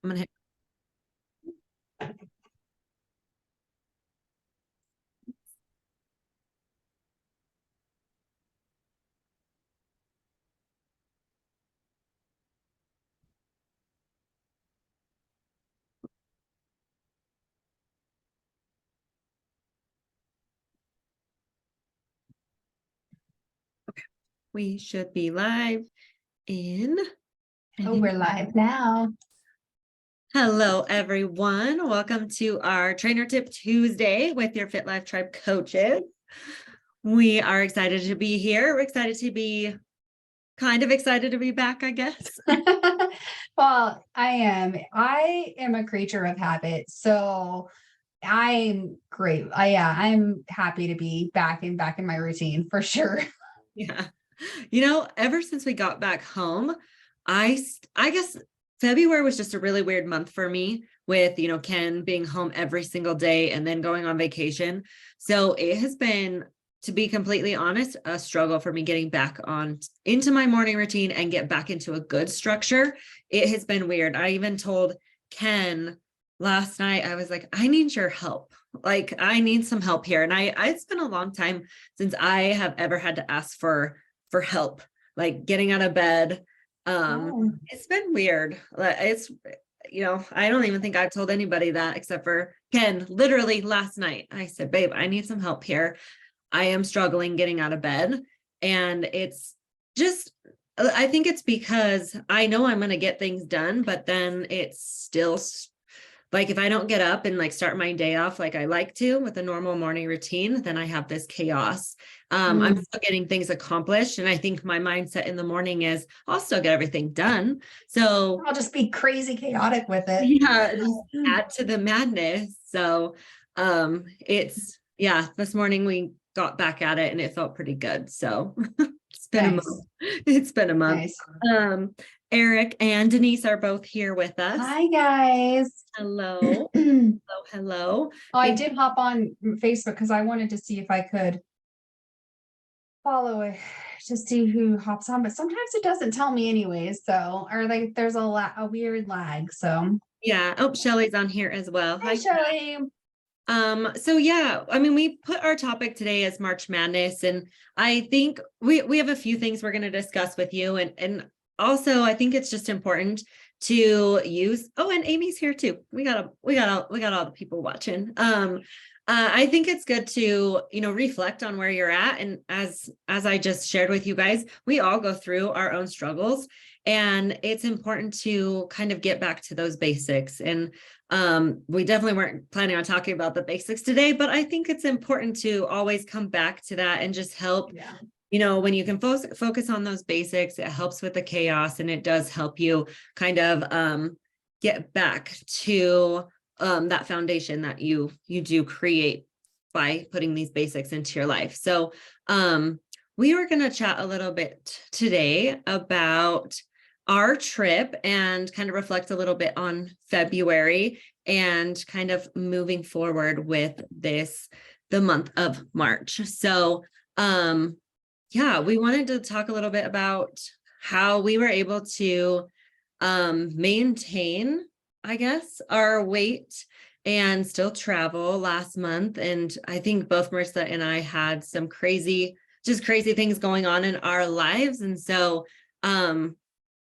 I'm gonna hit. We should be live in. Oh, we're live now. Hello, everyone. Welcome to our Trainer Tip Tuesday with your Fit Life Tribe coaches. We are excited to be here. We're excited to be excited to be back, I guess. Well, I am a creature of habit, so I'm great. I'm happy to be back in my routine for sure. Yeah. Ever since we got back home, I guess February was just a really weird month for me with, Ken being home every single day and then going on vacation. So it has been, to be completely honest, a struggle for me getting back on into my morning routine and get back into a good structure. It has been weird. I even told Ken last night, I was like, I need your help. Like, I need some help here. And it's been a long time since I have ever had to ask for help, like getting out of bed. It's been weird. It's, I don't even think I've told anybody that except for Ken. Literally last night, I said, babe, I need some help here. I am struggling getting out of bed. And it's just, I think it's because I know I'm going to get things done, but then it's still like if I don't get up and like start my day off like I like to with a normal morning routine, then I have this chaos. I'm still getting things accomplished. And I think my mindset in the morning is I'll still get everything done. So I'll just be crazy chaotic with it. Yeah, just add to the madness. So this morning we got back at it and it felt pretty good. So it's been a month. It's been a month. Nice. Eric and Denise are both here with us. Hi, guys. Hello. Hello. Oh, I did hop on Facebook because I wanted to see if I could follow it to see who hops on, but sometimes it doesn't tell me anyways. So, or like there's a weird lag. So yeah. Oh, Shelly's on here as well. Hi, Shelly. So yeah, I mean, we put our topic today as March Madness, and I think we have a few things we're going to discuss with you, and also I think it's just important to use. Oh, and Amy's here too. We got all the people watching. I think it's good to, reflect on where you're at. And as I just shared with you guys, we all go through our own struggles, and it's important to kind of get back to those basics. And we definitely weren't planning on talking about the basics today, but I think it's important to always come back to that and just help. Yeah. When you can focus on those basics, it helps with the chaos, and it does help you kind of get back to that foundation that you do create by putting these basics into your life. So we were going to chat a little bit today about our trip and kind of reflect a little bit on February and kind of moving forward with the month of March. So we wanted to talk a little bit about how we were able to maintain, I guess, our weight and still travel last month. And I think both Marissa and I had some crazy things going on in our lives. And so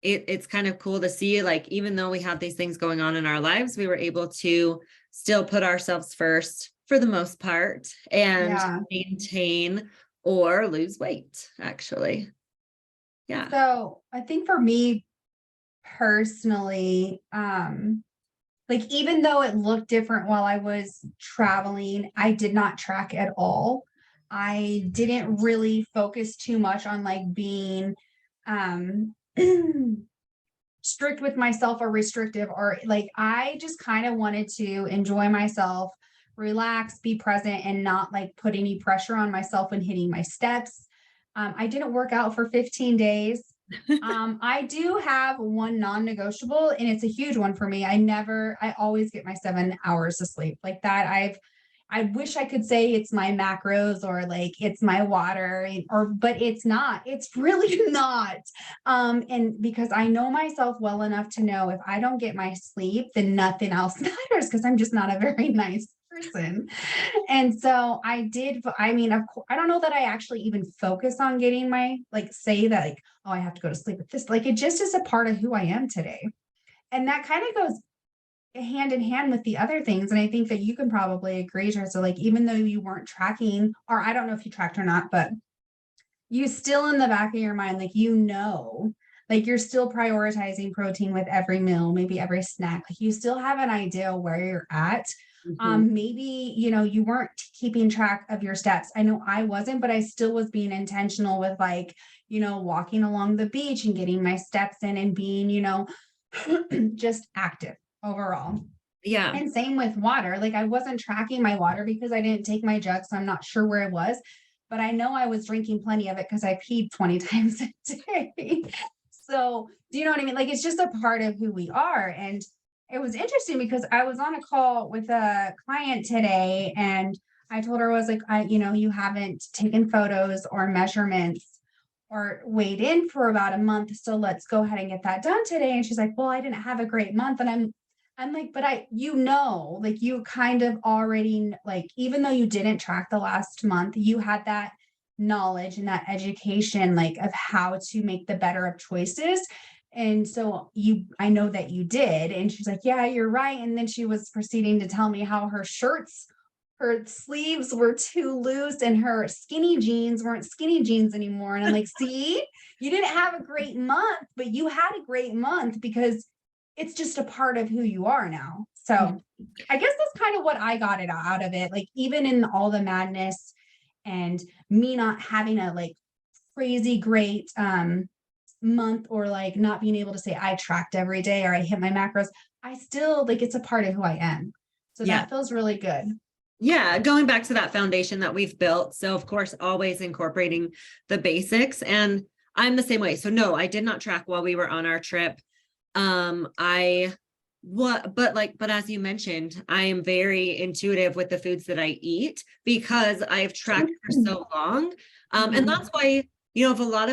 it's kind of cool to see, like, even though we had these things going on in our lives, we were able to still put ourselves first for the most part and maintain or lose weight, actually. Yeah. So I think for me personally, like even though it looked different while I was traveling, I did not track at all. I didn't really focus too much on like being strict with myself or restrictive, or like I just kind of wanted to enjoy myself, relax, be present, and not like put any pressure on myself when hitting my steps. I didn't work out for 15 days. I do have one non-negotiable, and it's a huge one for me. I always get my 7 hours of sleep like that. I wish I could say it's my macros or like it's my water but it's not. It's really not. And because I know myself well enough to know if I don't get my sleep, then nothing else matters because I'm just not a very nice person. And so I mean, of course, I don't know that I actually even focus on getting my, like, say that, like, oh, I have to go to sleep at this. Like, it just is a part of who I am today. And that kind of goes hand in hand with the other things. And I think that you can probably agree, so like, even though you weren't tracking, or I don't know if you tracked or not, but you still in the back of your mind, like, like you're still prioritizing protein with every meal, maybe every snack. Like you still have an idea where you're at. Mhm. Maybe, you weren't keeping track of your steps. I know I wasn't, but I still was being intentional with, like, walking along the beach and getting my steps in and being, just active overall. Yeah. And same with water. Like I wasn't tracking my water because I didn't take my jug, so I'm not sure where it was, but I know I was drinking plenty of it because I peed 20 times a day. So, do you know what I mean? Like it's just a part of who we are. And it was interesting because I was on a call with a client today and I told her, I was like, you haven't taken photos or measurements or weighed in for about a month. So let's go ahead and get that done today. And she's like, well, I didn't have a great month. And I'm like, but like you kind of already, like, even though you didn't track the last month, you had that knowledge and that education, like, of how to make the better of choices. And so I know that you did. And she's like, yeah, you're right. And then she was proceeding to tell me how her sleeves were too loose and her skinny jeans weren't skinny jeans anymore. And I'm like, see, you didn't have a great month, but you had a great month because it's just a part of who you are now. So I guess that's kind of what I got it out of it. Like, even in all the madness and me not having a like crazy great month, or like not being able to say I tracked every day or I hit my macros, I still, like, it's a part of who I am. So Yeah. that feels really good. Yeah, going back to that foundation that we've built. So of course, always incorporating the basics. And I'm the same way. So no, I did not track while we were on our trip. But as you mentioned, I am very intuitive with the foods that I eat because I've tracked for so long. And that's why, if we have a lot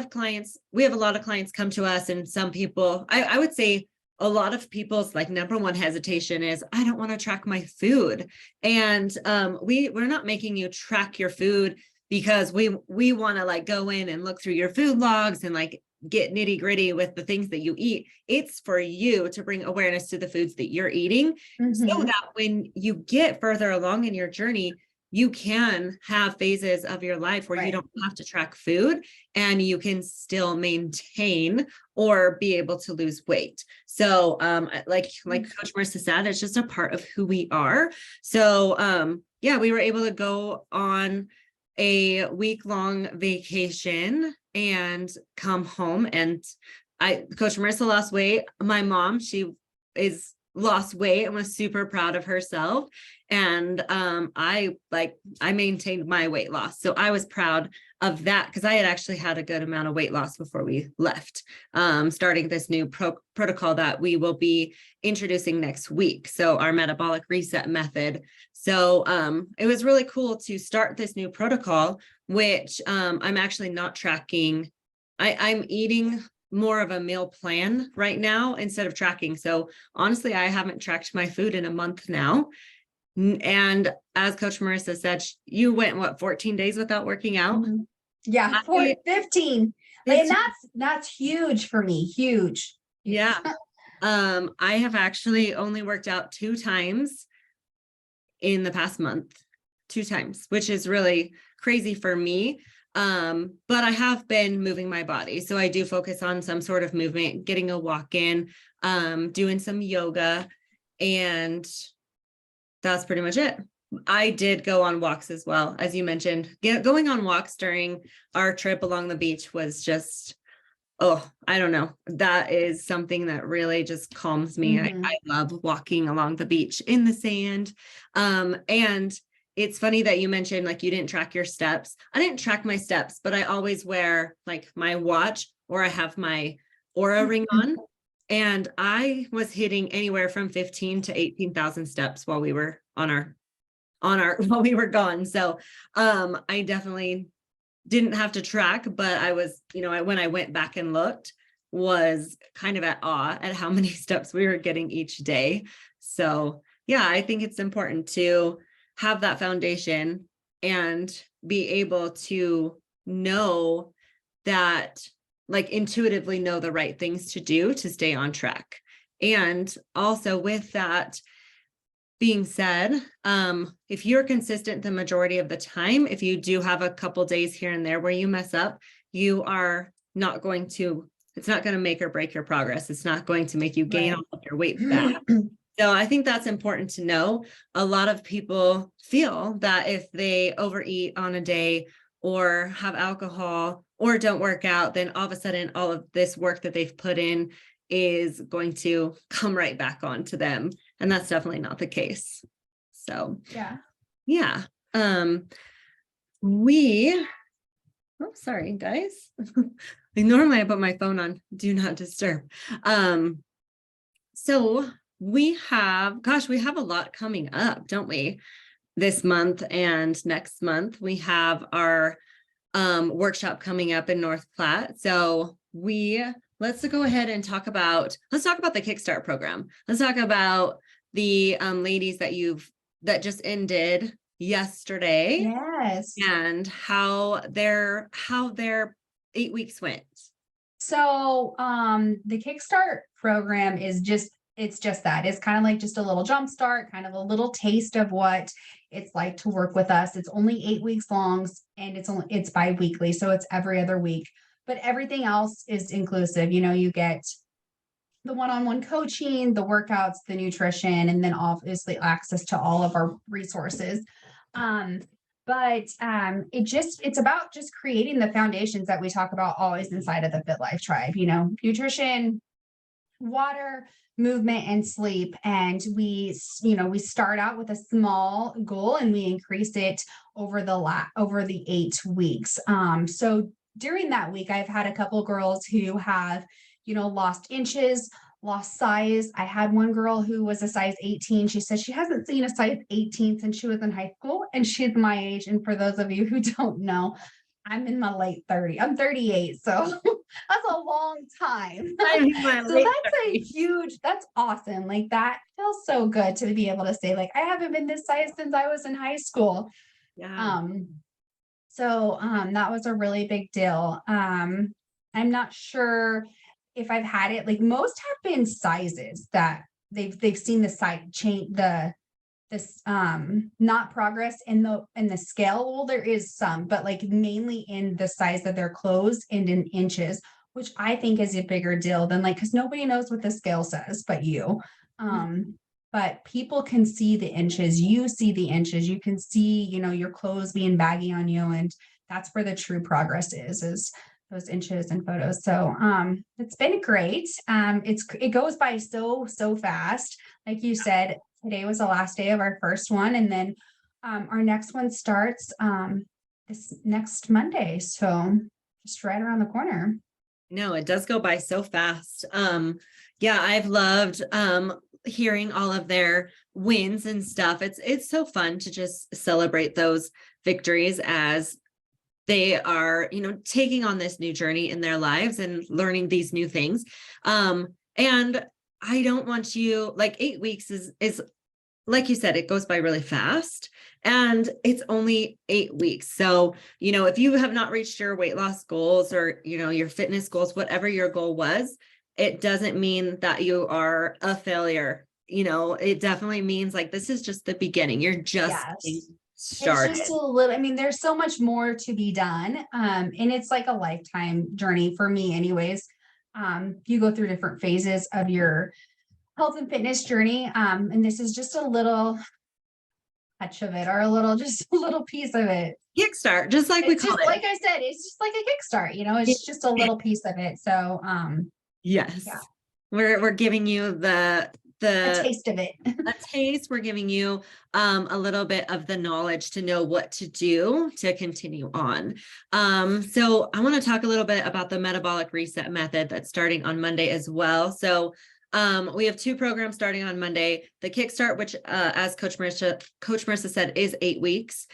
of clients come to us, and some people, I would say a lot of people's like number one hesitation is, I don't want to track my food. And we're not making you track your food because we want to like go in and look through your food logs and like get nitty gritty with the things that you eat. It's for you to bring awareness to the foods that you're eating so that when you get further along in your journey, you can have phases of your life where you don't have to track food and you can still maintain or be able to lose weight. So like Coach Marissa said, it's just a part of who we are. So yeah, we were able to go on a week-long vacation and come home, and Coach Marissa lost weight. My mom, she lost weight and was super proud of herself. And I maintained my weight loss. So I was proud of that because I had actually had a good amount of weight loss before we left, starting this new protocol that we will be introducing next week. So our metabolic reset method. So it was really cool to start this new protocol, which I'm actually not tracking. I'm eating more of a meal plan right now instead of tracking. So honestly, I haven't tracked my food in a month now. And as Coach Marissa said, you went 14 days without working out? Yeah, 15. And that's huge for me. Huge. Yeah. I have actually only worked out 2 times in the past month, 2 times, which is really crazy for me. But I have been moving my body. So I do focus on some sort of movement, getting a walk in, doing some yoga, and that's pretty much it. I did go on walks as well, as you mentioned. Going on walks during our trip along the beach was just, I don't know. That is something that really just calms me. I love walking along the beach in the sand. And it's funny that you mentioned like you didn't track your steps. I didn't track my steps, but I always wear like my watch, or I have my Oura ring on. And I was hitting anywhere from 15 to 18,000 steps while we were on our on our while we were gone. So I definitely didn't have to track, but I was, when I went back and looked, was kind of at awe at how many steps we were getting each day. So yeah, I think it's important to have that foundation and be able to know that, like, intuitively know the right things to do to stay on track. And also with that being said, if you're consistent the majority of the time, if you do have a couple days here and there where you mess up, you are not going to, it's not going to make or break your progress. It's not going to make you gain all of your weight back. So I think that's important to know. A lot of people feel that if they overeat on a day or have alcohol or don't work out, then all of a sudden all of this work that they've put in is going to come right back onto them. And that's definitely not the case. So yeah. Sorry, guys. Normally I put my phone on do not disturb. So we have a lot coming up, don't we? This month and next month, we have our workshop coming up in North Platte. So let's go ahead and talk about the Kickstart program. Let's talk about the ladies that just ended yesterday. Yes. And how their 8 weeks went. So the Kickstart program is it's just that. It's kind of like just a little jump start, kind of a little taste of what it's like to work with us. It's only 8 weeks long and it's bi-weekly. So it's every other week, but everything else is inclusive. You get the one-on-one coaching, the workouts, the nutrition, and then obviously access to all of our resources. But it's about just creating the foundations that we talk about always inside of the Fit Life Tribe, nutrition, water, movement, and sleep. And we start out with a small goal and we increase it over the 8 weeks. So during that week, I've had a couple girls who have, lost inches, lost size. I had one girl who was a size 18. She said she hasn't seen a size 18 since she was in high school, and she's my age. And for those of you who don't know, I'm in my late 30s. I'm 38, so that's a long time. So that's awesome. Like, that feels so good to be able to say, like, I haven't been this size since I was in high school. Yeah. So that was a really big deal. I'm not sure if I've had it, like, most have been sizes that they've seen the size change, this not progress in the scale. Well, there is some, but like mainly in the size of their clothes and in inches, which I think is a bigger deal than, like, because nobody knows what the scale says but you. But people can see the inches, you see the inches, you can see, your clothes being baggy on you, and that's where the true progress is those inches and photos. So it's been great. It goes by so fast. Like you said, today was the last day of our first one, and then our next one starts this next Monday. So just right around the corner. No, it does go by so fast. Yeah, I've loved hearing all of their wins and stuff. It's so fun to just celebrate those victories as they are, taking on this new journey in their lives and learning these new things. And I don't want you, like, 8 weeks is like you said, it goes by really fast, and it's only 8 weeks. So, if you have not reached your weight loss goals or, your fitness goals, whatever your goal was, it doesn't mean that you are a failure. It definitely means, like, this is just the beginning. You're just getting started. It's just a little, there's so much more to be done. And it's like a lifetime journey for me anyways. You go through different phases of your health and fitness journey. And this is just a little touch of it, or just a little piece of it. Kickstart, just like we call it. Like I said, it's just like a kickstart, it's just a little piece of it. So yes, yeah. We're giving you a taste of it. A taste. We're giving you a little bit of the knowledge to know what to do to continue on. So I want to talk a little bit about the metabolic reset method that's starting on Monday as well. So We have 2 programs starting on Monday. The Kickstart, which as Coach Marissa said, is 8 weeks,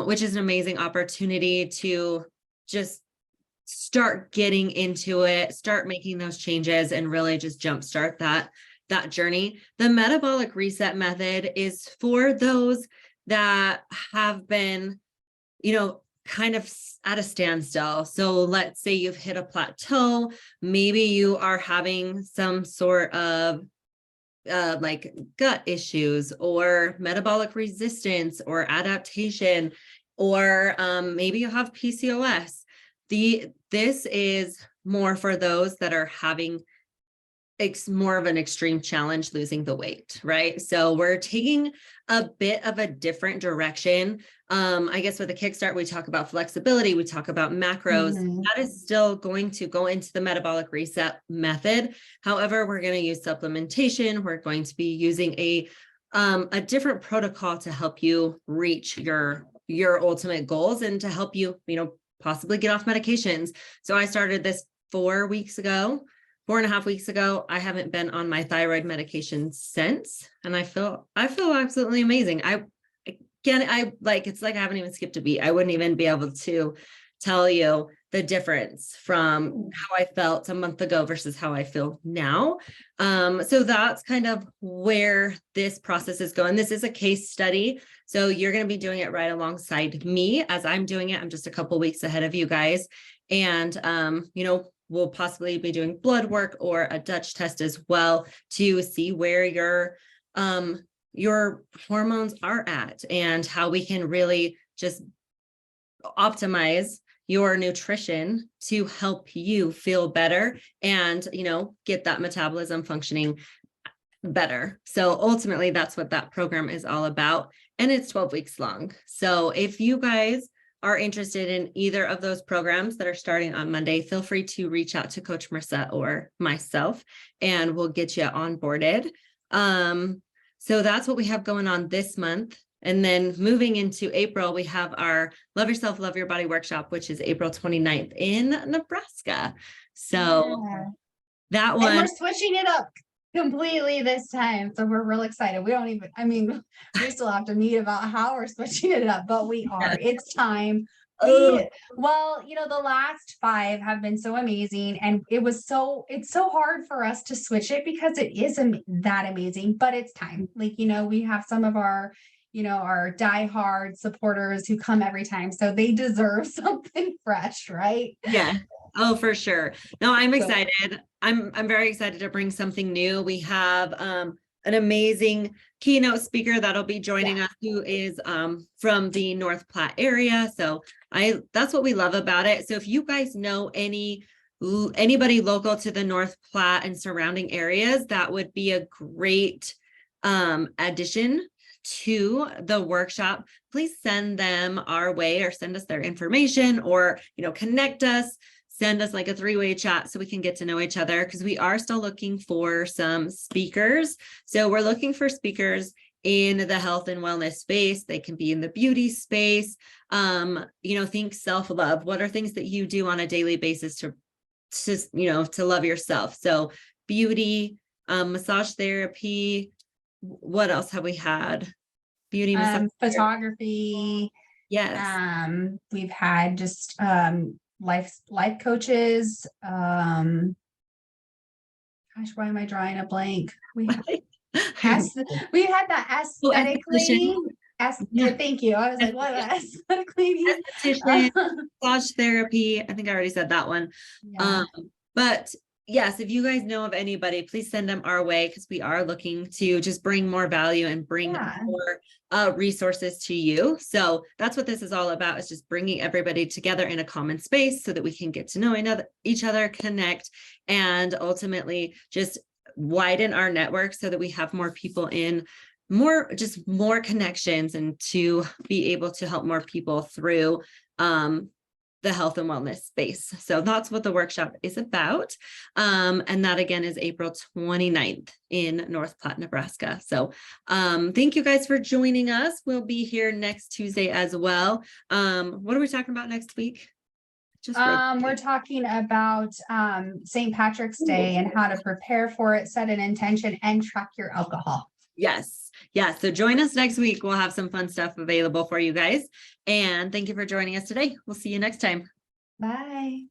which is an amazing opportunity to just start getting into it, start making those changes, and really just jumpstart that journey. The metabolic reset method is for those that have been, kind of at a standstill. So let's say you've hit a plateau, maybe you are having some sort of like gut issues or metabolic resistance or adaptation, or maybe you have PCOS. This is more for those that are having more of an extreme challenge losing the weight, right? So we're taking a bit of a different direction. I guess with the Kickstart, we talk about flexibility, we talk about macros. That is still going to go into the metabolic reset method. However, we're going to use supplementation. We're going to be using a different protocol to help you reach your ultimate goals and to help you, possibly get off medications. So I started this 4.5 weeks ago. I haven't been on my thyroid medication since, and I feel absolutely amazing. It's like I haven't even skipped a beat. I wouldn't even be able to tell you the difference from how I felt a month ago versus how I feel now. So that's kind of where this process is going. This is a case study. So you're going to be doing it right alongside me as I'm doing it. I'm just a couple weeks ahead of you guys. And, we'll possibly be doing blood work or a Dutch test as well to see where your hormones are at and how we can really just optimize your nutrition to help you feel better and, get that metabolism functioning better. So ultimately, that's what that program is all about. And it's 12 weeks long. So if you guys are interested in either of those programs that are starting on Monday, feel free to reach out to Coach Marissa or myself, and we'll get you onboarded. So that's what we have going on this month. And then moving into April, we have our Love Yourself, Love Your Body workshop, which is April 29th in Nebraska. So that one. And we're switching it up completely this time. So we're real excited. We still have to meet about how we're switching it up, but we are. It's time. The last 5 have been so amazing, and it's so hard for us to switch it because it is that amazing, but it's time. We have some of our our diehard supporters who come every time, so they deserve something fresh, right? Yeah. Oh, for sure. No, I'm excited. I'm very excited to bring something new. We have an amazing keynote speaker that'll be joining us, who is from the North Platte area. So that's what we love about it. So if you guys know anybody local to the North Platte and surrounding areas, that would be a great addition to the workshop. Please send them our way, or send us their information, or connect us. Send us like a 3-way chat so we can get to know each other, because we are still looking for some speakers. So we're looking for speakers in the health and wellness space. They can be in the beauty space. Think self-love. What are things that you do on a daily basis to love yourself? So beauty, massage therapy. What else have we had? Beauty, massage photography. Yes. We've had just life coaches. Gosh, why am I drawing a blank? We had that aesthetically. Thank you. I was like, what aesthetically? Massage therapy. I think I already said that one. Yeah. But yes, if you guys know of anybody, please send them our way, because we are looking to just bring more value and bring more resources to you. So that's what this is all about, is just bringing everybody together in a common space so that we can get to know each other, connect, and ultimately just widen our network so that we have more people in, more connections, and to be able to help more people through the health and wellness space. So that's what the workshop is about. And that again is April 29th in North Platte, Nebraska. So thank you guys for joining us. We'll be here next Tuesday as well. What are we talking about next week? Just We're rotate. talking about St. Patrick's Day and how to prepare for it, set an intention, and track your alcohol. Yes. Yeah. So join us next week. We'll have some fun stuff available for you guys. And thank you for joining us today. We'll see you next time. Bye.